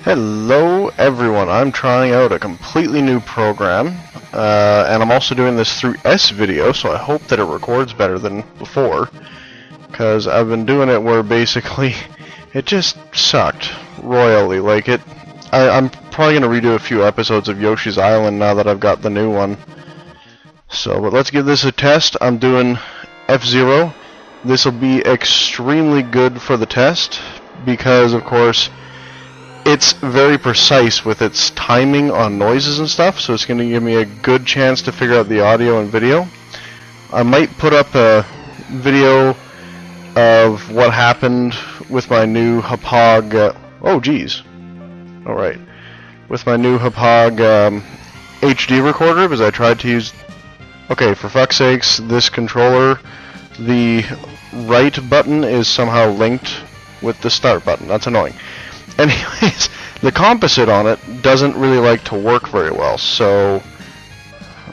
Hello everyone, I'm trying out a completely new program, and I'm also doing this through S-Video, so I hope that it records better than before, because I've been doing it where basically it just sucked royally. Like I'm probably going to redo a few episodes of Yoshi's Island now that I've got the new one. So, but let's give this a test. I'm doing Fzero. This will be extremely good for the test, because of course it's very precise with its timing on noises and stuff, so it's going to give me a good chance to figure out the audio and video. I might put up a video of what happened with my new Hapag, oh geez, alright, with my new Hapag HD recorder, because I tried to use, okay, for fuck's sakes, this controller, the right button is somehow linked with the start button. That's annoying. Anyways, the composite on it doesn't really like to work very well, so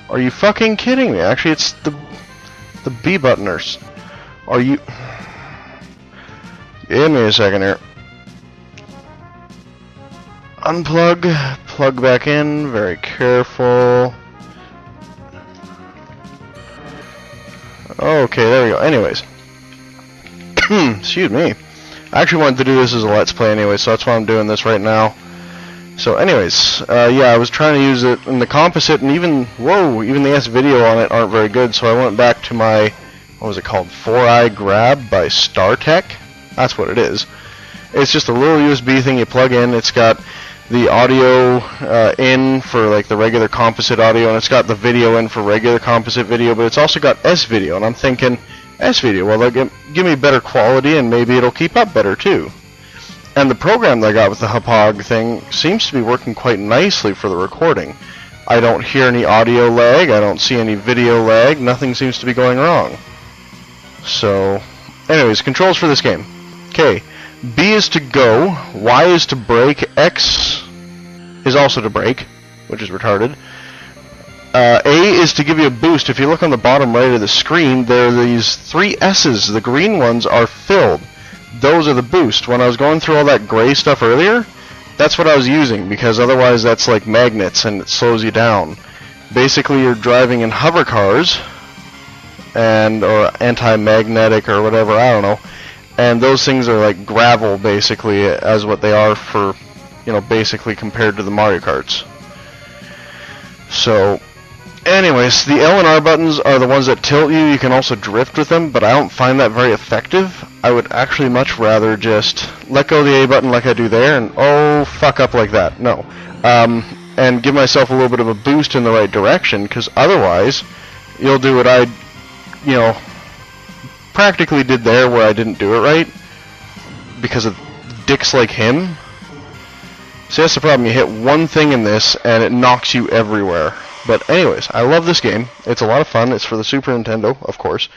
are you fucking kidding me? Actually, it's the B buttoners. Are you... Give me a second here. Unplug, plug back in, very careful. Okay, there we go. Anyways. Excuse me. I actually wanted to do this as a Let's Play anyway, so that's why I'm doing this right now. So anyways, yeah, I was trying to use it in the composite, and even the S-Video on it aren't very good, so I went back to my, what was it called, 4-Eye Grab by StarTech. That's what it is. It's just a little USB thing you plug in. It's got the audio in for like the regular composite audio, and it's got the video in for regular composite video, but it's also got S-Video, and I'm thinking, S-Video, well, they'll give me better quality, and maybe it'll keep up better too. And the program that I got with the Hapag thing seems to be working quite nicely for the recording. I don't hear any audio lag, I don't see any video lag, nothing seems to be going wrong. So, anyways, controls for this game. Okay, B is to go, Y is to brake, X is also to brake, which is retarded. A is to give you a boost. If you look on the bottom right of the screen, there are these 3 S's. The green ones are filled. Those are the boost. When I was going through all that gray stuff earlier, that's what I was using, because otherwise that's like magnets and it slows you down. Basically, you're driving in hover cars, or anti-magnetic or whatever, I don't know. And those things are like gravel, basically, as what they are for, basically compared to the Mario Karts. So, anyways, the L and R buttons are the ones that tilt you. You can also drift with them, but I don't find that very effective. I would actually much rather just let go of the A button like I do there, and fuck up like that. No. And give myself a little bit of a boost in the right direction, because otherwise, you'll do what I, practically did there, where I didn't do it right, because of dicks like him. See, that's the problem. You hit one thing in this, and it knocks you everywhere. But anyways, I love this game. It's a lot of fun. It's for the Super Nintendo, of course.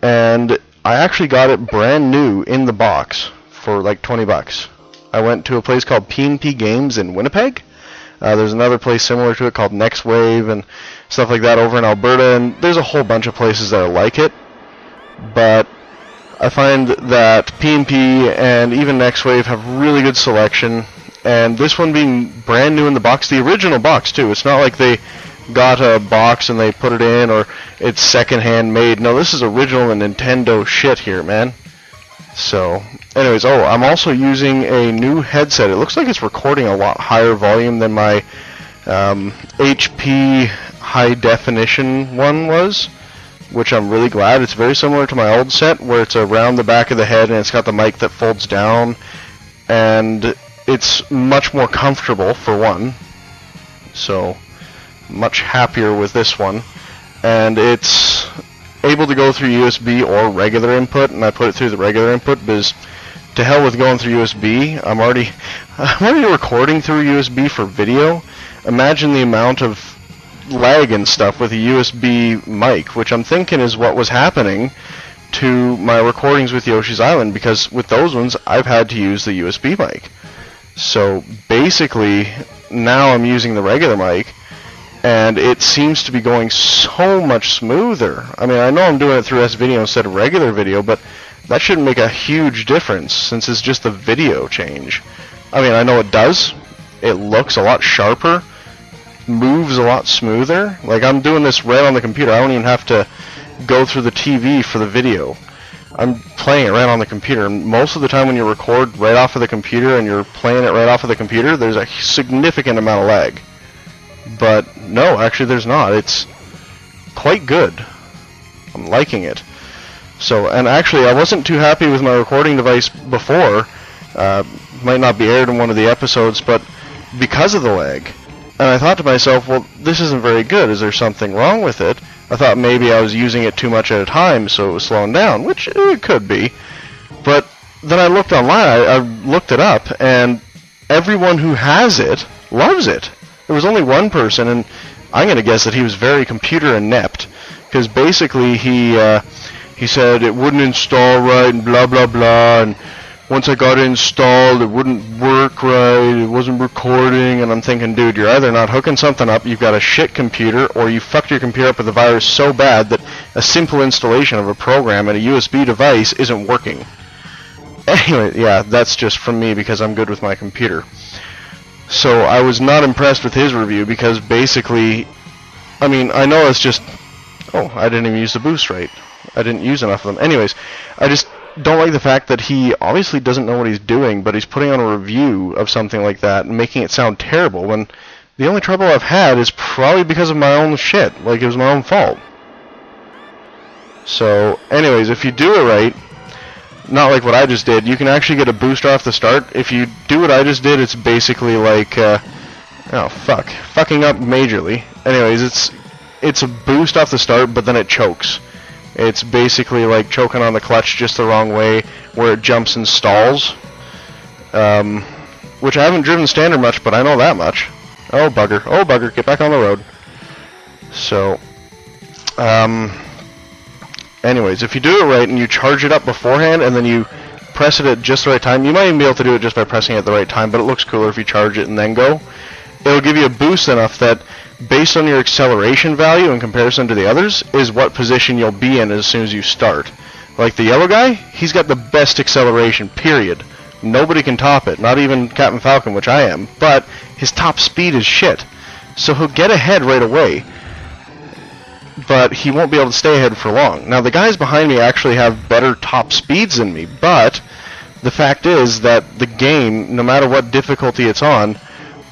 And I actually got it brand new in the box for like $20. I went to a place called P&P Games in Winnipeg. There's another place similar to it called Next Wave and stuff like that over in Alberta. And there's a whole bunch of places that are like it. But I find that P&P and even Next Wave have really good selection. And this one being brand new in the box, the original box too. It's not like they got a box and they put it in, or it's secondhand made. No, this is original and Nintendo shit here, man. So, anyways, I'm also using a new headset. It looks like it's recording a lot higher volume than my HP high definition one was, which I'm really glad. It's very similar to my old set, where it's around the back of the head and it's got the mic that folds down, and it's much more comfortable, for one, so much happier with this one, and it's able to go through USB or regular input, and I put it through the regular input because to hell with going through USB. I'm already recording through USB for video. Imagine the amount of lag and stuff with a USB mic, which I'm thinking is what was happening to my recordings with Yoshi's Island, because with those ones I've had to use the USB mic. So basically, now I'm using the regular mic, and it seems to be going so much smoother. I mean, I know I'm doing it through S-Video instead of regular video, but that shouldn't make a huge difference since it's just the video change. I mean, I know it does. It looks a lot sharper, moves a lot smoother. Like, I'm doing this right on the computer. I don't even have to go through the TV for the video. I'm playing it right on the computer. And most of the time when you record right off of the computer and you're playing it right off of the computer, there's a significant amount of lag. But no, actually there's not. It's quite good. I'm liking it. So, and actually I wasn't too happy with my recording device before. Might not be aired in one of the episodes, but because of the lag. And I thought to myself, well, this isn't very good. Is there something wrong with it? I thought maybe I was using it too much at a time, so it was slowing down, which it could be. But then I looked online, I looked it up, and everyone who has it loves it. There was only one person, and I'm going to guess that he was very computer inept, because basically he said it wouldn't install right and blah blah blah, and once I got it installed, it wouldn't work right, it wasn't recording, and I'm thinking, dude, you're either not hooking something up, you've got a shit computer, or you fucked your computer up with a virus so bad that a simple installation of a program and a USB device isn't working. Anyway, yeah, that's just from me because I'm good with my computer. So I was not impressed with his review because basically, I mean, I know it's just, oh, I didn't even use the boost right. I didn't use enough of them. Anyways, I just don't like the fact that he obviously doesn't know what he's doing, but he's putting on a review of something like that and making it sound terrible when the only trouble I've had is probably because of my own shit. Like, it was my own fault. So, anyways, if you do it right, not like what I just did, you can actually get a booster off the start. If you do what I just did, it's basically like, fucking up majorly. Anyways, it's a boost off the start, but then it chokes. It's basically like choking on the clutch just the wrong way, where it jumps and stalls. Which I haven't driven standard much, but I know that much. Oh bugger, get back on the road. So, anyways, if you do it right and you charge it up beforehand and then you press it at just the right time, you might even be able to do it just by pressing it at the right time, but it looks cooler if you charge it and then go. It'll give you a boost enough that, based on your acceleration value in comparison to the others, is what position you'll be in as soon as you start. Like the yellow guy, he's got the best acceleration, period. Nobody can top it, not even Captain Falcon, which I am, but his top speed is shit. So he'll get ahead right away, but he won't be able to stay ahead for long. Now the guys behind me actually have better top speeds than me, but the fact is that the game, no matter what difficulty it's on,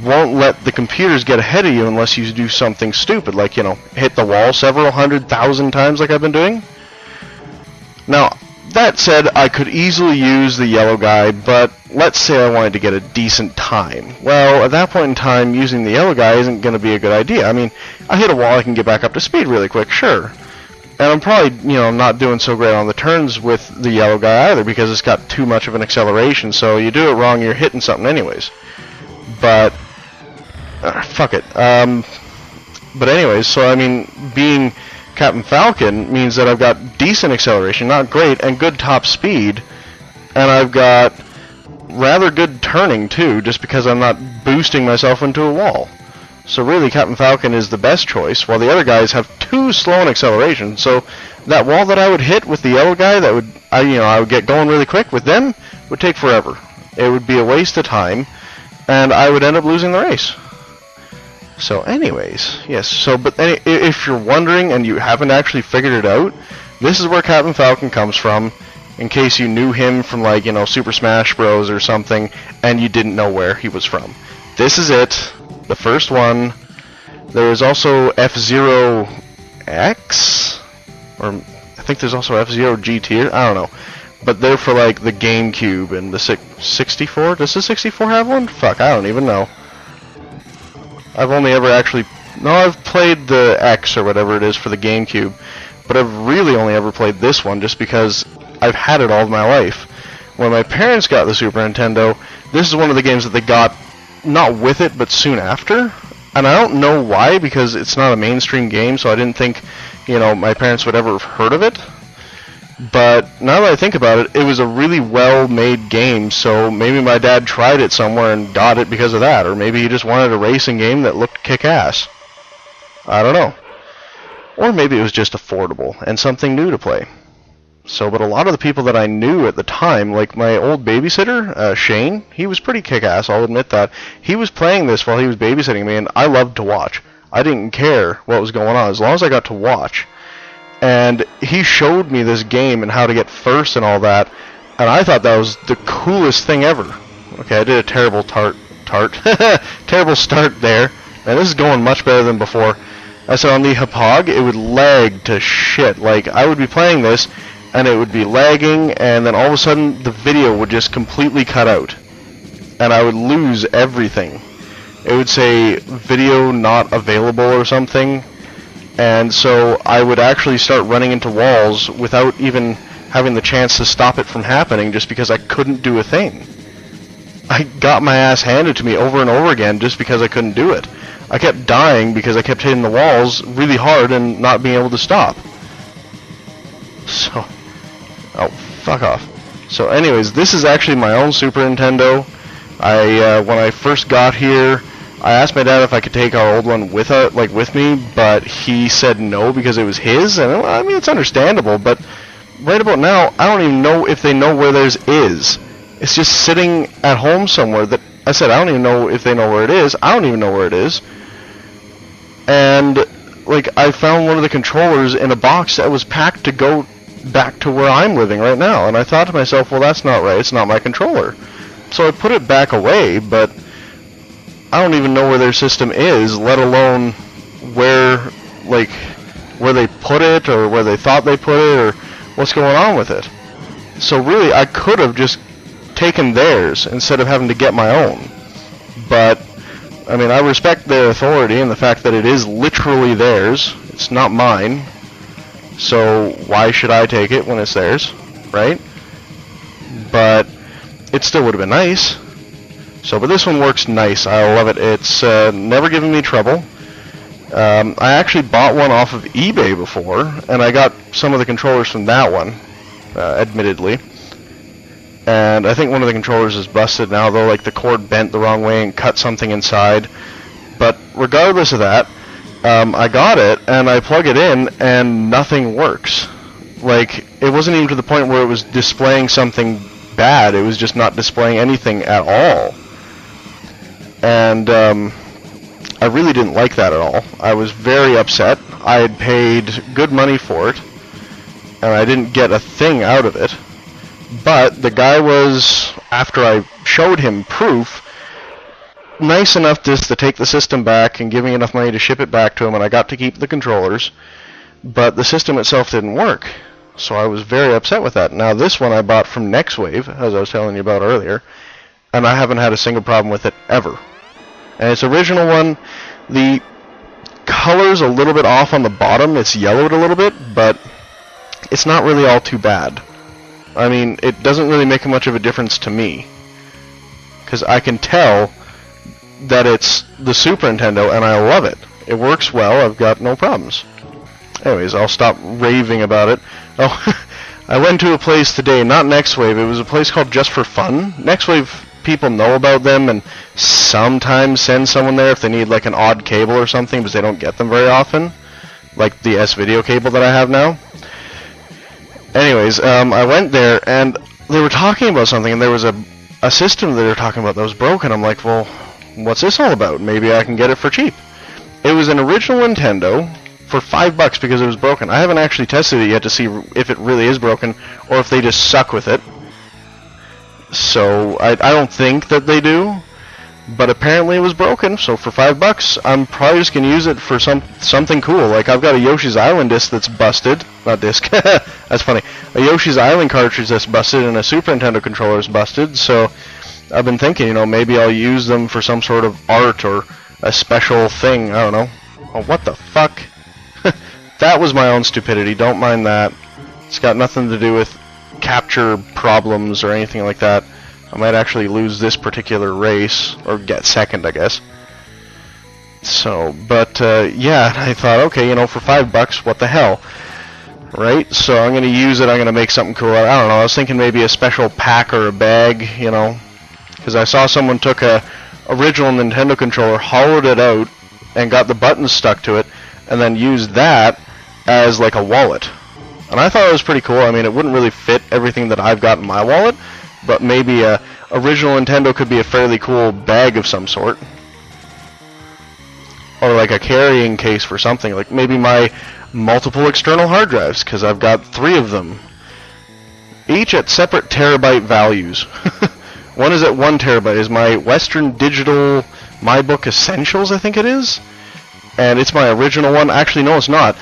won't let the computers get ahead of you unless you do something stupid, like, you know, hit the wall several 100,000 times like I've been doing. Now, that said, I could easily use the yellow guy, but let's say I wanted to get a decent time. Well, at that point in time, using the yellow guy isn't going to be a good idea. I mean, I hit a wall, I can get back up to speed really quick, sure. And I'm probably, you know, not doing so great on the turns with the yellow guy either, because it's got too much of an acceleration, so you do it wrong, you're hitting something anyways. But fuck it. But anyways, so I mean, being Captain Falcon means that I've got decent acceleration, not great, and good top speed, and I've got rather good turning too, just because I'm not boosting myself into a wall. So really, Captain Falcon is the best choice, while the other guys have too slow an acceleration. So that wall that I would hit with the yellow guy, that would I would get going really quick with them, would take forever. It would be a waste of time, and I would end up losing the race. So anyways, yes, so but if you're wondering and you haven't actually figured it out, this is where Captain Falcon comes from, in case you knew him from, like, you know, Super Smash Bros. Or something, and you didn't know where he was from. This is it, the first one. There is also Fzero X, or I think there's also Fzero GT, I don't know. But they're for, like, the GameCube and the 64? Does the 64 have one? Fuck, I don't even know. I've only ever actually... No, I've played the X or whatever it is for the GameCube, but I've really only ever played this one just because I've had it all of my life. When my parents got the Super Nintendo, this is one of the games that they got, not with it, but soon after. And I don't know why, because it's not a mainstream game, so I didn't think, you know, my parents would ever have heard of it. But now that I think about it, it was a really well-made game, so maybe my dad tried it somewhere and got it because of that, or maybe he just wanted a racing game that looked kick-ass. I don't know. Or maybe it was just affordable and something new to play. So, but a lot of the people that I knew at the time, like my old babysitter, Shane, he was pretty kick-ass, I'll admit that. He was playing this while he was babysitting me, and I loved to watch. I didn't care what was going on, as long as I got to watch. And he showed me this game and how to get first and all that, and I thought that was the coolest thing ever. Okay, I did a terrible terrible start there, and this is going much better than before. I said on the Hapog, it would lag to shit. Like, I would be playing this, and it would be lagging, and then all of a sudden the video would just completely cut out, and I would lose everything. It would say video not available or something, and so I would actually start running into walls without even having the chance to stop it from happening, just because I couldn't do a thing. I got my ass handed to me over and over again just because I couldn't do it. I kept dying because I kept hitting the walls really hard and not being able to stop. So, oh, fuck off. So anyways, this is actually my own Super Nintendo. When I first got here, I asked my dad if I could take our old one with me, but he said no because it was his, and I mean, it's understandable, but right about now, I don't even know if they know where theirs is. It's just sitting at home somewhere that, I said, I don't even know if they know where it is. I don't even know where it is. And, like, I found one of the controllers in a box that was packed to go back to where I'm living right now. And I thought to myself, well, that's not right. It's not my controller. So I put it back away, but I don't even know where their system is, let alone where they put it, or where they thought they put it, or what's going on with it. So really, I could have just taken theirs instead of having to get my own. But, I mean, I respect their authority and the fact that it is literally theirs. It's not mine. So why should I take it when it's theirs, right? But it still would have been nice. So, but this one works nice. I love it. It's never given me trouble. I actually bought one off of eBay before, and I got some of the controllers from that one, admittedly. And I think one of the controllers is busted now, though, like the cord bent the wrong way and cut something inside. But regardless of that, I got it, and I plug it in, and nothing works. Like, it wasn't even to the point where it was displaying something bad. It was just not displaying anything at all. And I really didn't like that at all. I was very upset. I had paid good money for it, and I didn't get a thing out of it. But the guy was, after I showed him proof, nice enough just to take the system back and give me enough money to ship it back to him, and I got to keep the controllers. But the system itself didn't work, so I was very upset with that. Now this one I bought from NextWave, as I was telling you about earlier, and I haven't had a single problem with it ever. And its original one, the color's a little bit off on the bottom. It's yellowed a little bit, but it's not really all too bad. I mean, it doesn't really make much of a difference to me, because I can tell that it's the Super Nintendo, and I love it. It works well. I've got no problems. Anyways, I'll stop raving about it. Oh, I went to a place today, not NextWave. It was a place called Just for Fun. NextWave people know about them and sometimes send someone there if they need like an odd cable or something, because they don't get them very often, like the S-Video cable that I have now. Anyways, I went there, and they were talking about something, and there was a system that they were talking about that was broken. I'm like, well, what's this all about? Maybe I can get it for cheap. It was an original Nintendo for $5 because it was broken. I haven't actually tested it yet to see if it really is broken, or if they just suck with it. So, I don't think that they do, but apparently it was broken, so for $5, I'm probably just going to use it for something cool. Like, I've got a Yoshi's Island disc that's busted. Not disc. That's funny. A Yoshi's Island cartridge that's busted, and a Super Nintendo controller is busted, so I've been thinking, you know, maybe I'll use them for some sort of art or a special thing. I don't know. Oh, what the fuck? That was my own stupidity. Don't mind that. It's got nothing to do with capture problems or anything like that. I might actually lose this particular race, or get second, I guess. So, but yeah, I thought, okay, you know, for $5, what the hell, right? So I'm gonna use it. I'm gonna make something cool. I don't know. I was thinking maybe a special pack or a bag, you know, because I saw someone took a original Nintendo controller, hollowed it out, and got the buttons stuck to it, and then used that as like a wallet. And I thought it was pretty cool. I mean, it wouldn't really fit everything that I've got in my wallet, but maybe a original Nintendo could be a fairly cool bag of some sort. Or like a carrying case for something, like maybe my multiple external hard drives, because I've got 3 of them. Each at separate terabyte values. One is at 1 terabyte, is my Western Digital MyBook Essentials, I think it is. And it's my original one. Actually, no, it's not.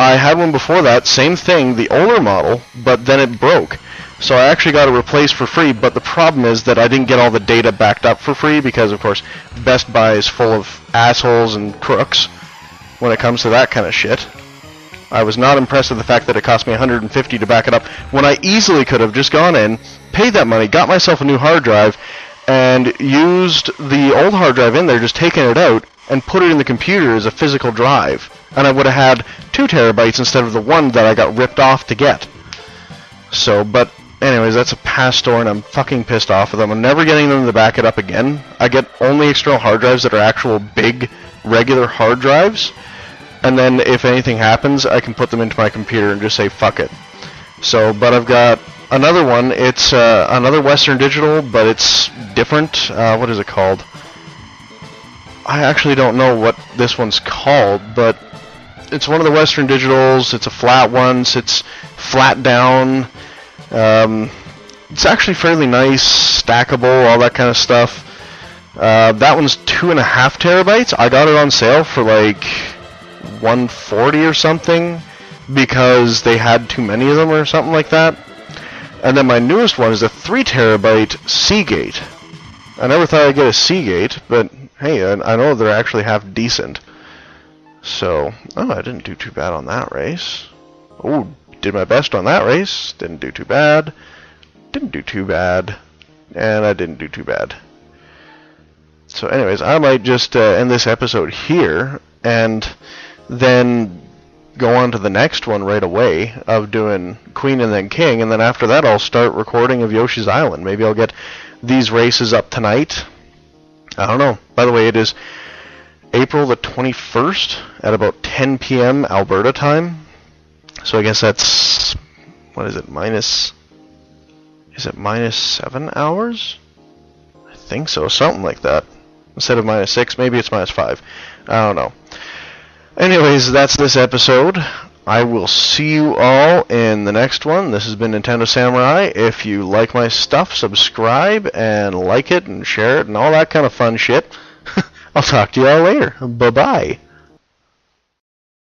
I had one before that, same thing, the older model, but then it broke. So I actually got it replaced for free, but the problem is that I didn't get all the data backed up for free because, of course, Best Buy is full of assholes and crooks when it comes to that kind of shit. I was not impressed with the fact that it cost me $150 to back it up when I easily could have just gone in, paid that money, got myself a new hard drive, and used the old hard drive in there, just taken it out, and put it in the computer as a physical drive. And I would have had 2 terabytes instead of the 1 that I got ripped off to get. So, but anyways, that's a past story, and I'm fucking pissed off with them. I'm never getting them to back it up again. I get only external hard drives that are actual big, regular hard drives. And then if anything happens, I can put them into my computer and just say, fuck it. So, but I've got another one. It's another Western Digital, but it's different. What is it called? I actually don't know what this one's called, but it's one of the Western Digitals. It's a flat one. It's flat down. It's actually fairly nice, stackable, all that kind of stuff. That one's 2.5 terabytes. I got it on sale for like $140 or something because they had too many of them or something like that. And then my newest one is a 3 terabyte Seagate. I never thought I'd get a Seagate, but hey, I know they're actually half decent. So, oh, I didn't do too bad on that race. Oh, did my best on that race. Didn't do too bad. Didn't do too bad. And I didn't do too bad. So anyways, I might just end this episode here, and then go on to the next one right away of doing Queen and then King, and then after that I'll start recording of Yoshi's Island. Maybe I'll get these races up tonight. I don't know. By the way, it is April the 21st at about 10 p.m. Alberta time. So I guess that's, what is it, is it minus 7 hours? I think so, something like that. Instead of minus 6, maybe it's minus 5. I don't know. Anyways, that's this episode. I will see you all in the next one. This has been Nintendo Samurai. If you like my stuff, subscribe and like it and share it and all that kind of fun shit. I'll talk to you all later. Bye-bye.